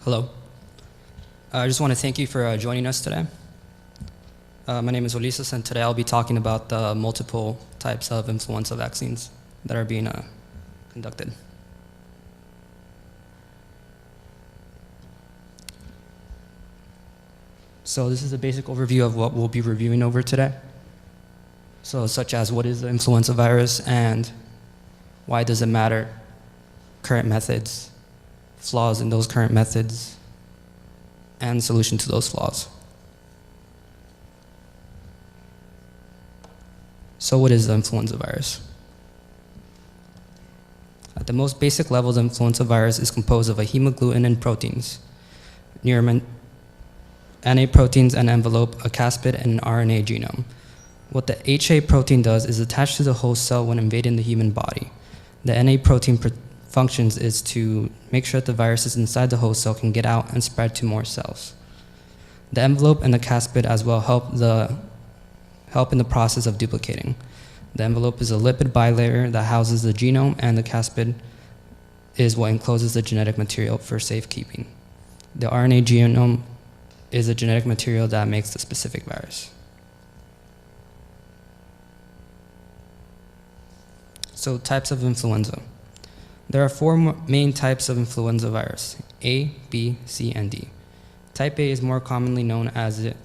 Hello. I just want to thank you for joining us today. My name is Ulises, and today I'll be talking about the multiple types of influenza vaccines that are being conducted. So this is a basic overview of what we'll be reviewing over today. So such as what is the influenza virus and why does it matter, current methods, flaws in those current methods, and solution to those flaws. So what is the influenza virus? At the most basic level, the influenza virus is composed of a hemagglutinin proteins, NA proteins, an envelope, a caspid, and an RNA genome. What the HA protein does is attach to the host cell when invading the human body. The NA protein functions is to make sure that the viruses inside the host cell can get out and spread to more cells. The envelope and the caspid as well help in the process of duplicating. The envelope is a lipid bilayer that houses the genome, and the caspid is what encloses the genetic material for safekeeping. The RNA genome is a genetic material that makes the specific virus. So types of influenza. There are four main types of influenza virus: A, B, C, and D. Type A is more commonly known as it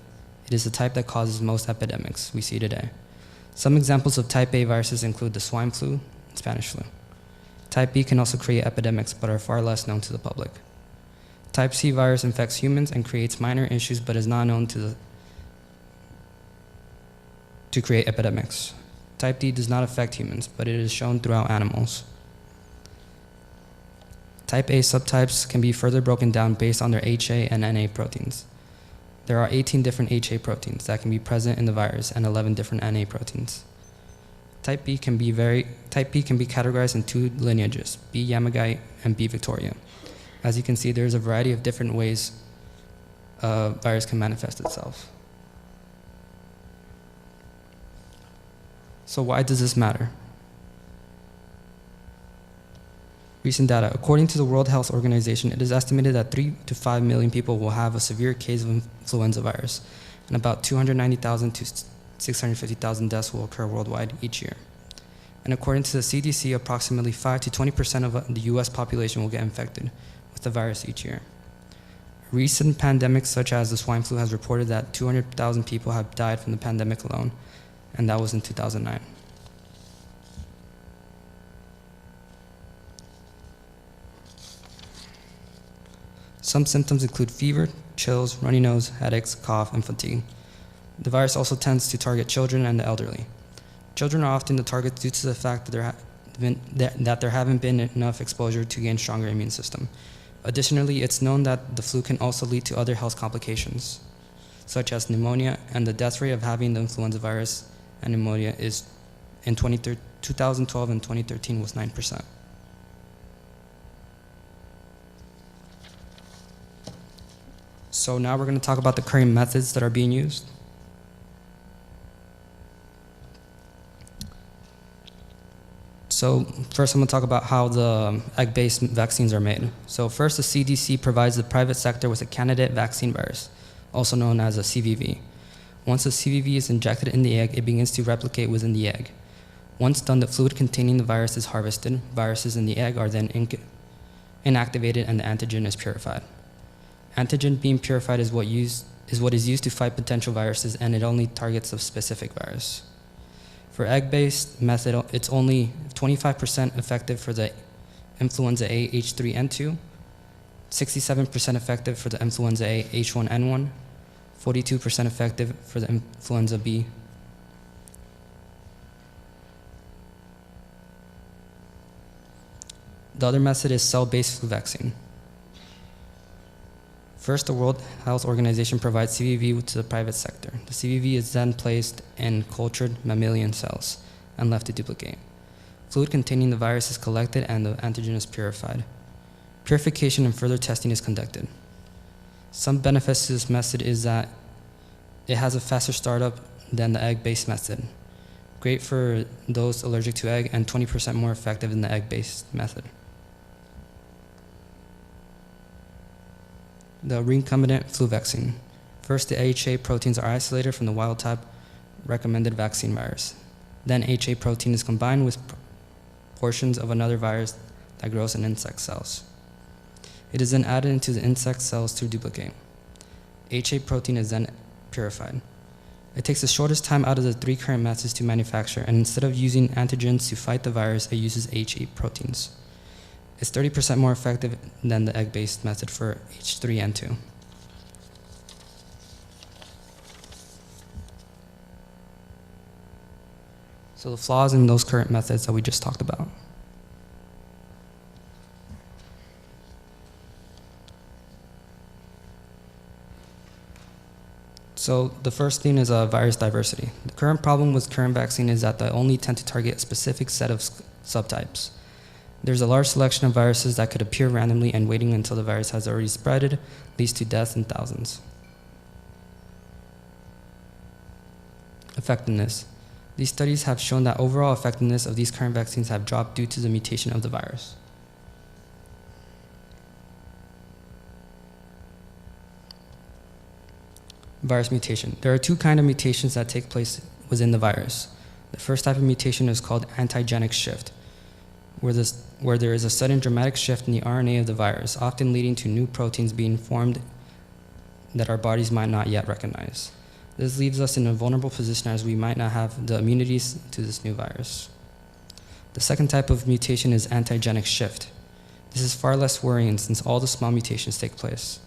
is the type that causes most epidemics we see today. Some examples of type A viruses include the swine flu and Spanish flu. Type B can also create epidemics but are far less known to the public. Type C virus infects humans and creates minor issues but is not known to create epidemics. Type D does not affect humans, but it is shown throughout animals. Type A subtypes can be further broken down based on their HA and NA proteins. There are 18 different HA proteins that can be present in the virus and 11 different NA proteins. Type B can be categorized in two lineages, B Yamagite and B Victoria. As you can see, there's a variety of different ways a virus can manifest itself. So why does this matter? Recent data. According to the World Health Organization, it is estimated that 3 to 5 million people will have a severe case of influenza virus, and about 290,000 to 650,000 deaths will occur worldwide each year. And according to the CDC, approximately 5 to 20% of the US population will get infected with the virus each year. Recent pandemics such as the swine flu has reported that 200,000 people have died from the pandemic alone, and that was in 2009. Some symptoms include fever, chills, runny nose, headaches, cough, and fatigue. The virus also tends to target children and the elderly. Children are often the target due to the fact that there haven't been enough exposure to gain stronger immune system. Additionally, it's known that the flu can also lead to other health complications, such as pneumonia, and the death rate of having the influenza virus and pneumonia is in 2012 and 2013 was 9%. So now we're going to talk about the current methods that are being used. So first I'm going to talk about how the egg-based vaccines are made. So first, the CDC provides the private sector with a candidate vaccine virus, also known as a CVV. Once the CVV is injected in the egg, it begins to replicate within the egg. Once done, the fluid containing the virus is harvested. Viruses in the egg are then inactivated and the antigen is purified. Antigen being purified is what is used to fight potential viruses, and it only targets a specific virus. For egg-based method, it's only 25% effective for the influenza A H3N2, 67% effective for the influenza A H1N1, 42% effective for the influenza B. The other method is cell-based flu vaccine. First, the World Health Organization provides CVV to the private sector. The CVV is then placed in cultured mammalian cells and left to duplicate. Fluid containing the virus is collected and the antigen is purified. Purification and further testing is conducted. Some benefits to this method is that it has a faster startup than the egg-based method. Great for those allergic to egg, and 20% more effective than the egg-based method. The recombinant flu vaccine. First, the HA proteins are isolated from the wild-type recommended vaccine virus. Then HA protein is combined with portions of another virus that grows in insect cells. It is then added into the insect cells to duplicate. HA protein is then purified. It takes the shortest time out of the 3 current methods to manufacture, and instead of using antigens to fight the virus, it uses HA proteins. It's 30% more effective than the egg-based method for H3N2. So the flaws in those current methods that we just talked about. So the first thing is virus diversity. The current problem with current vaccine is that they only tend to target a specific set of subtypes. There's a large selection of viruses that could appear randomly, and waiting until the virus has already spreaded leads to deaths in thousands. Effectiveness. These studies have shown that overall effectiveness of these current vaccines have dropped due to the mutation of the virus. Virus mutation. There are 2 kinds of mutations that take place within the virus. The first type of mutation is called antigenic shift, where there is a sudden dramatic shift in the RNA of the virus, often leading to new proteins being formed that our bodies might not yet recognize. This leaves us in a vulnerable position as we might not have the immunities to this new virus. The second type of mutation is antigenic shift. This is far less worrying since only small mutations take place.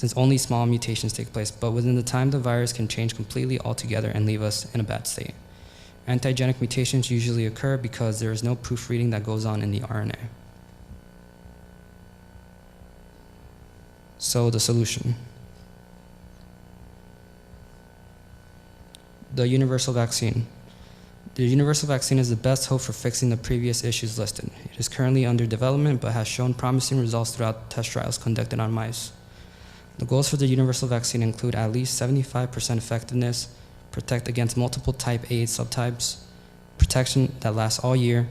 But within the time, the virus can change completely altogether and leave us in a bad state. Antigenic mutations usually occur because there is no proofreading that goes on in the RNA. So the solution. The universal vaccine. The universal vaccine is the best hope for fixing the previous issues listed. It is currently under development but has shown promising results throughout test trials conducted on mice. The goals for the universal vaccine include at least 75% effectiveness, protect against multiple type A subtypes, protection that lasts all year,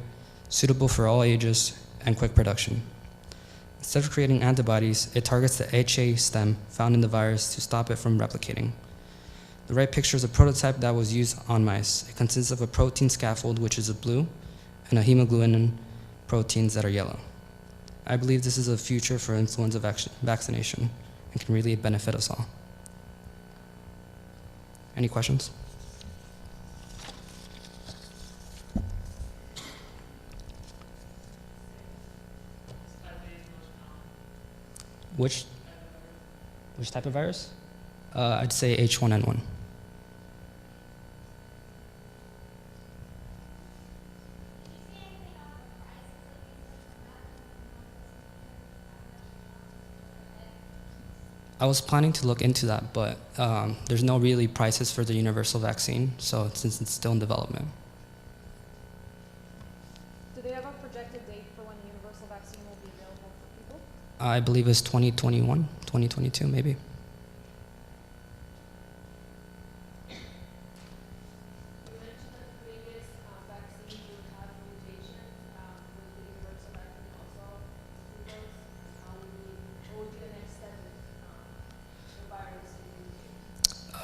suitable for all ages, and quick production. Instead of creating antibodies, it targets the HA stem found in the virus to stop it from replicating. The right picture is a prototype that was used on mice. It consists of a protein scaffold, which is a blue, and a hemagglutinin proteins that are yellow. I believe this is a future for influenza vaccination and can really benefit us all. Any questions? Which type of virus? I'd say H1N1. I was planning to look into that, but there's no really prices for the universal vaccine, so since it's still in development. Do they have a projected date for when the universal vaccine will be available for people? I believe it's 2021, 2022 maybe.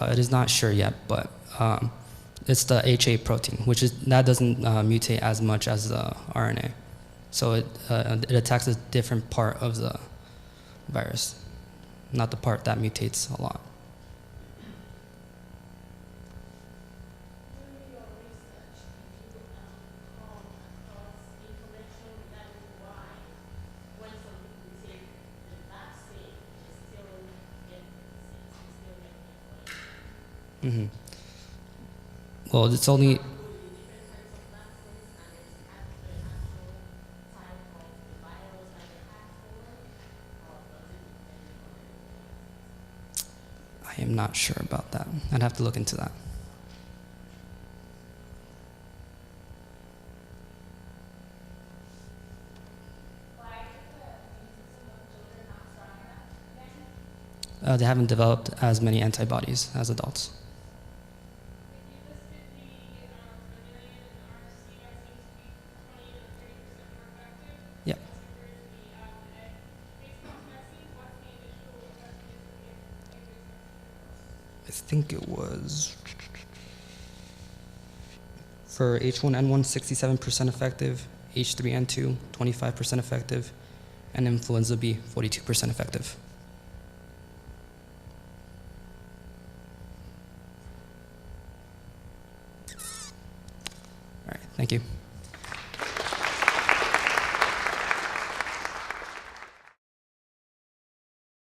It is not sure yet, but it's the HA protein, that doesn't mutate as much as the RNA. So it attacks a different part of the virus, not the part that mutates a lot. Mm-hmm. Well, it's only. I am not sure about that. I'd have to look into that. They haven't developed as many antibodies as adults. Yeah. I think it was for H1N1, 67% effective, H3N2, 25% effective, and Influenza B, 42% effective. All right, thank you.